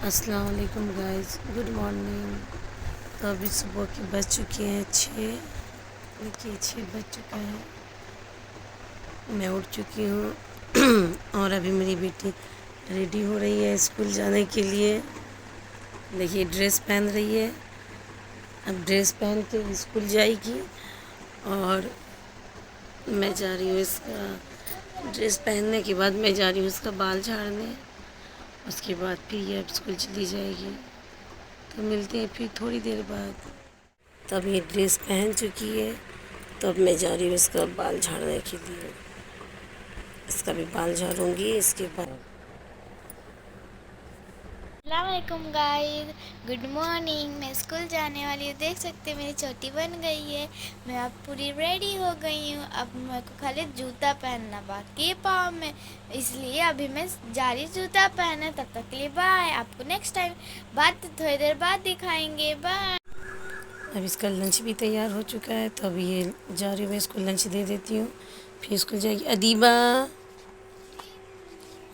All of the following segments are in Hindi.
अस्सलाम वालेकुम गाइस, गुड मॉर्निंग। तो अभी सुबह के बज चुके हैं 6। देखिए 6 बज चुका है, मैं उठ चुकी हूँ और अभी मेरी बेटी रेडी हो रही है स्कूल जाने के लिए। देखिए ड्रेस पहन रही है, अब ड्रेस पहन के स्कूल जाएगी और मैं जा रही हूँ इसका ड्रेस पहनने के बाद मैं जा रही हूँ इसका बाल झाड़ने। उसके बाद फिर ये अब स्कूल चली जाएगी। तो मिलते हैं फिर थोड़ी देर बाद। तब ये ड्रेस पहन चुकी है, तो अब मैं जा रही हूँ इसका बाल झाड़ने के लिए। इसका भी बाल झाड़ूंगी इसके बाद। अस्सलामुअलैकुम गाइस, गुड मॉर्निंग। मैं स्कूल जाने वाली हूँ। देख सकते हैं मेरी चोटी बन गई है। मैं अब पूरी रेडी हो गई हूँ। अब मेरे को खाली जूता पहनना बाकी है पाँव में, इसलिए अभी मैं जा रही जूता पहने। तब तक के लिए बाय। आपको नेक्स्ट टाइम बात थोड़ी देर बाद दिखाएंगे। बाय। अब इसका लंच भी तैयार हो चुका है, तो अभी ये जा रही हूँ, मैं इसको लंच दे देती हूँ, फिर स्कूल जाएगी। अदीबा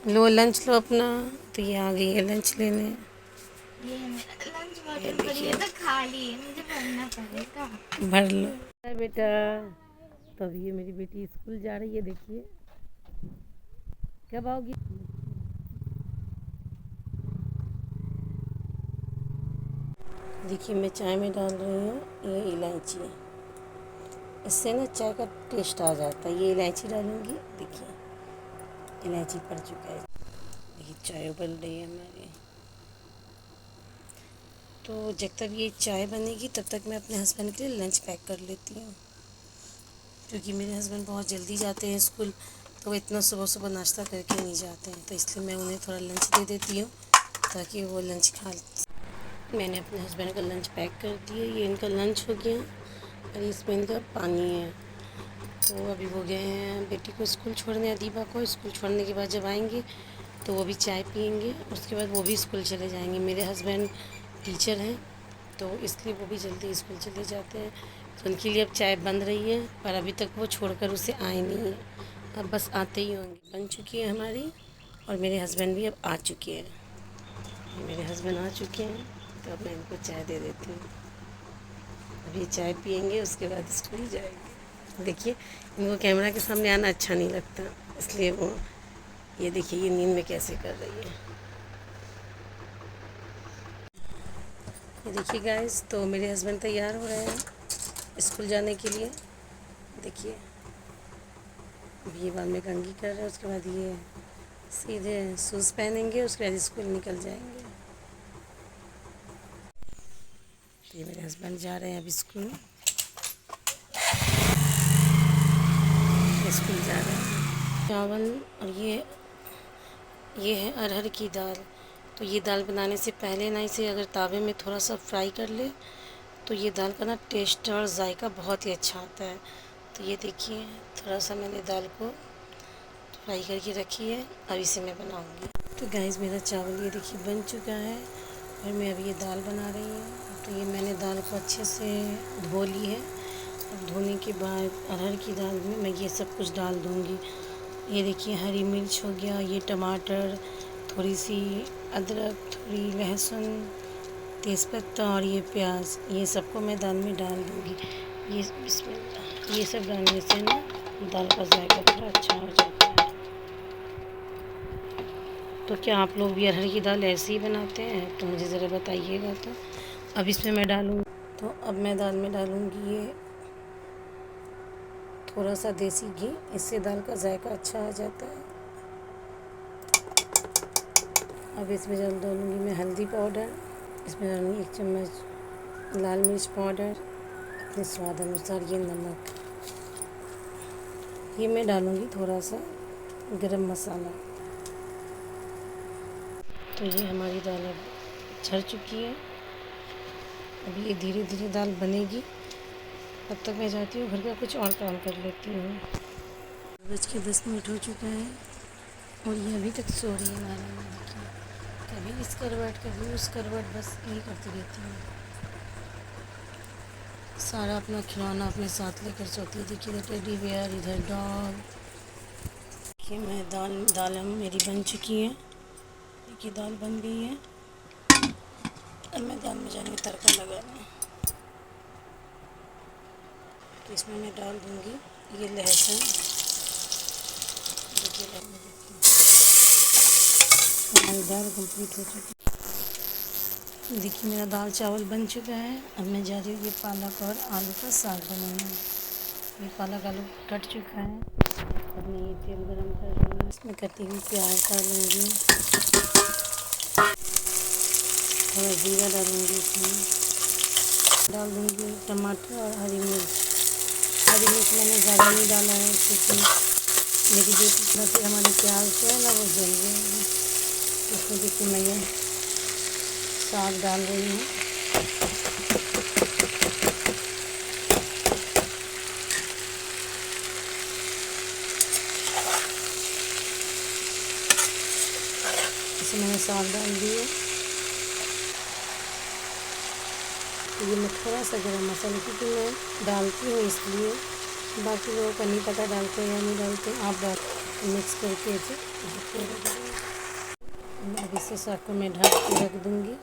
लो लंच लो अपना। तो ये आ गई है लंच लेने। ये मेरा लंच ये बॉटल पड़ी है देखिए तो खाली है, मुझे भरना पड़ेगा। भर लो। है बेटा, तो अभी ये मेरी बेटी स्कूल जा रही है। देखिए कब आओगी। देखिए मैं चाय में डाल रही हूँ ये इलायची, इससे ना चाय का टेस्ट आ जाता है। ये इलायची डालूंगी। देखिए इलायची पड़ चुका है। देखिए चाय उबल रही है हमारी। तो जब तक ये चाय बनेगी तब तक मैं अपने हस्बैंड के लिए लंच पैक कर लेती हूँ, क्योंकि मेरे हस्बैंड बहुत जल्दी जाते हैं स्कूल, तो वो इतना सुबह सुबह नाश्ता करके नहीं जाते हैं। तो इसलिए मैं उन्हें थोड़ा लंच दे देती हूँ ताकि वो लंच खा। मैंने अपने हस्बैंड का लंच पैक कर दिया। ये इनका लंच हो गया और इसमें इनका पानी है। तो अभी वो गए हैं बेटी को स्कूल छोड़ने, अदीबा को स्कूल छोड़ने के बाद जब आएंगे तो वो भी चाय पियेंगे, उसके बाद वो भी स्कूल चले जाएंगे। मेरे हस्बैंड टीचर हैं, तो इसलिए वो भी जल्दी स्कूल चले जाते हैं। तो उनके लिए अब चाय बन रही है, पर अभी तक वो छोड़कर उसे आए नहीं हैं। अब बस आते ही होंगे। बन चुकी है हमारी और मेरे हस्बैंड भी अब आ चुके हैं। मेरे हस्बैंड आ चुके हैं, तो अब मैं इनको चाय दे देती हूँ। अब ये चाय पियेंगे, उसके बाद स्कूल जाएंगे। देखिए इनको कैमरा के सामने आना अच्छा नहीं लगता, इसलिए वो ये देखिए ये नींद में कैसे कर रही है। ये देखिए गाइस, तो मेरे हस्बैंड तैयार हो रहे हैं स्कूल जाने के लिए। देखिए अभी ये बाल में कंघी कर रहे हैं, उसके बाद ये सीधे शूज़ पहनेंगे, उसके बाद स्कूल निकल जाएंगे। तो ये मेरे हस्बैंड जा रहे हैं अभी स्कूल स्कूल जा रहे हैं। चावल और ये है अरहर की दाल। तो ये दाल बनाने से पहले ना इसे अगर तावे में थोड़ा सा फ्राई कर ले तो ये दाल का ना टेस्ट और जायका बहुत ही अच्छा आता है। तो ये देखिए थोड़ा सा मैंने दाल को फ्राई करके रखी है, अब इसे मैं बनाऊंगी। तो गाइस मेरा चावल ये देखिए बन चुका है और मैं अभी ये दाल बना रही हूँ। तो ये मैंने दाल को अच्छे से धो ली है। अब धोने के बाद अरहर की दाल में मैं ये सब कुछ डाल दूँगी। ये देखिए हरी मिर्च हो गया, ये टमाटर, थोड़ी सी अदरक, थोड़ी लहसुन, तेज़पत्ता और ये प्याज, ये सबको मैं दाल में डाल दूँगी। ये बिस्मिल्लाह, ये सब डालने से ना दाल का जायका थोड़ा अच्छा हो जाता है। तो क्या आप लोग भी अरहर की दाल ऐसे ही बनाते हैं? तो मुझे ज़रा बताइएगा। तो अब इसमें मैं डालूँगी, तो अब मैं दाल में डालूँगी ये थोड़ा सा देसी घी, इससे दाल का जायका अच्छा आ जाता है। अब इसमें डालूँगी मैं हल्दी पाउडर, इसमें डालूँगी 1 चम्मच लाल मिर्च पाउडर, अपने स्वाद अनुसार ये नमक, ये मैं डालूँगी थोड़ा सा गरम मसाला। तो ये हमारी दाल अब झड़ चुकी है। अभी ये धीरे धीरे दाल बनेगी, तब तक मैं जाती हूँ घर का कुछ और काम कर लेती हूँ। 10:10 हो चुका है और ये अभी तक सो रही है हमारे में। देखिए कभी इस करवट कभी उस करवट, बस यही करती रहती हूँ। सारा अपना खिलौना अपने साथ लेकर सोती है। देखिए इधर टेडी बेयर, इधर डॉग। देखिए मैं दाल मेरी बन चुकी है। देखिए दाल बन गई है। अब मैं दाल में जाऊँगी तड़का लगाने। तो इसमें मैं डाल दूँगी ये लहसुन। देखिए हमारी दाल कंप्लीट हो चुकी है। देखिए मेरा दाल चावल बन चुका है। अब मैं जा रही हूँ ये पालक और आलू का साग बनाने। ये पालक आलू कट चुका है। अब मैं ये तेल गरम कर रही हूँ। इसमें कटी हुई प्याज डालूँगी, थोड़ा जीरा डालूँगी, इसमें डाल दूँगी टमाटर और हरी मिर्च। हरी मिर्च मैंने ज़्यादा नहीं डाला है क्योंकि मेरी बेटी थोड़ा सी हमारी प्याज जो है ना वो जल जाएगी। इसमें देखिए मैं ये साग डाल रही हूँ। इसमें मैंने साग डाल दिए। ये मैं थोड़ा सा गरम मसाला क्योंकि मैं डालती हूँ इसलिए, बाकी लोगों को नहीं पता डालते या नहीं डालते। आप डाल मिक्स करके अब इसे साग को मैं ढक के रख दूँगी।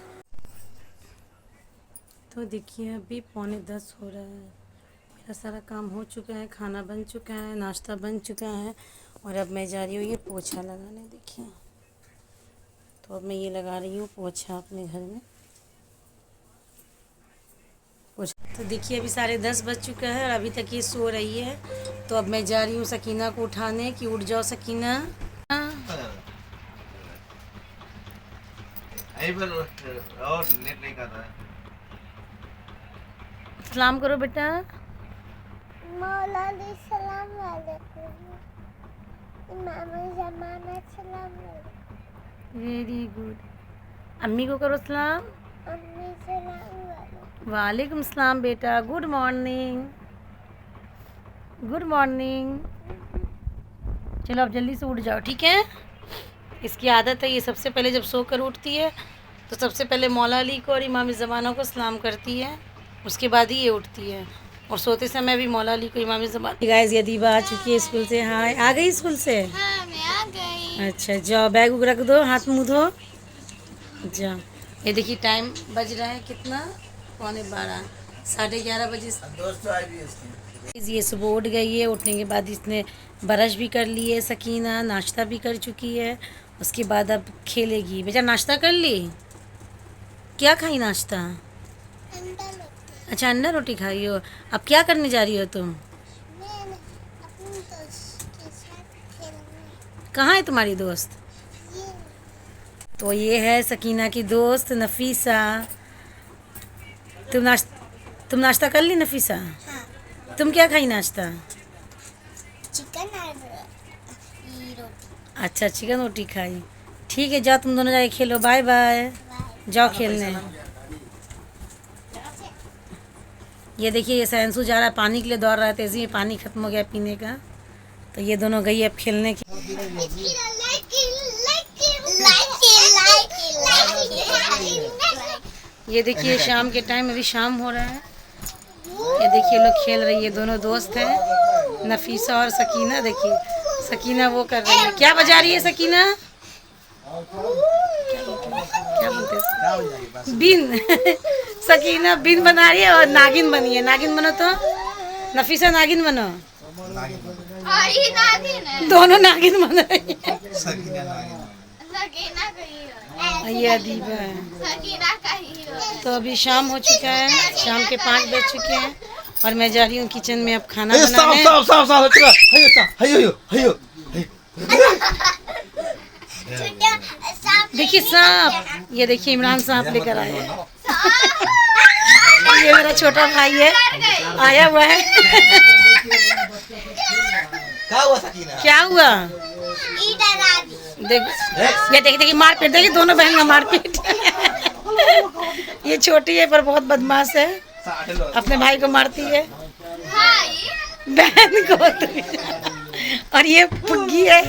तो देखिए अभी 9:45 हो रहा है। मेरा सारा काम हो चुका है, खाना बन चुका है, नाश्ता बन चुका है और अब मैं जा रही हूँ ये पोछा लगाने। देखिए तो अब मैं ये लगा रही हूँ पोछा अपने घर में। तो देखिए अभी 10:30 बज चुका है और अभी तक ये सो रही है। तो अब मैं जा रही हूँ सकीना को उठाने कि उठ जाओ सकीना। और नेट नहीं कर रहा है। सलाम करो बेटा। मौलाना सलाम वालेकुम, इमाम ज़माना सलाम वालेकुम। Very good. अम्मी को करो सलाम। अम्मी सलाम वालेकुम। वालेकुम सलाम बेटा। Good morning. Good morning. चलो अब जल्दी से उठ जाओ, ठीक है। इसकी आदत है, ये सबसे पहले जब सोकर उठती है तो सबसे पहले मौला अली को और इमाम ज़माना को सलाम करती है, उसके बाद ही ये उठती है। और सोते समय भी मौला अली को इमाम ज़माना। गाइस ये दीवा आ चुकी है स्कूल से। हाँ आ गई स्कूल से। हाँ मैं आ गई। अच्छा जाओ बैग उग रख दो, हाथ मुँह धो जाओ। ये देखिए टाइम बज रहा है कितना, 11:15, 11:30 बजे। ये सुबह उठ गई है। उठने के बाद इसने ब्रश भी कर ली है, सकीना नाश्ता भी कर चुकी है। उसके बाद अब खेलेगी। बेटा नाश्ता कर ली? क्या खाई नाश्ता? अच्छा अंडा रोटी खाई हो। अब क्या करने जा रही हो तुम? कहाँ है तुम्हारी दोस्त? तो ये है सकीना की दोस्त नफीसा। तुम नाश्ता कर ली नफीसा? हाँ। तुम क्या खाई नाश्ता? चिकन और रोटी। अच्छा चिकन रोटी खाई। ठीक है जाओ तुम दोनों जाके खेलो। Bye bye. जाओ खेलने। ये देखिए ये सैंसू जा रहा है पानी के लिए, दौड़ रहा है तेजी में। पानी खत्म हो गया पीने का, तो ये दोनों गई अब खेलने की। ये देखिए शाम के टाइम अभी शाम हो रहा है। ये देखिए लोग खेल रही है, दोनों दोस्त हैं नफीसा और सकीना। देखिए सकीना वो कर रही है। क्या बजा रही है सकीना? क्या बोलते हैं? बीन। सकीना बीन बना रही है और नागिन बनी है। नागिन बनो तो नफीसा नागिन बनो। दोनों नागिन बन रही है। ये अदीबा है। तो अभी शाम हो चुका है, शाम के 5 बज चुके हैं और मैं जा रही हूँ किचन में अब खाना बनाने। देखिए सांप, ये देखिए इमरान सांप लेकर आया है। ये मेरा छोटा भाई है, आया हुआ है। क्या हुआ सकीना? क्या हुआ? देखिए देखिए मारपीट। देखिए दोनों बहन का मारपीट। ये छोटी है पर बहुत बदमाश है, अपने भाई को मारती है, बहन को। और ये पुग्गी है।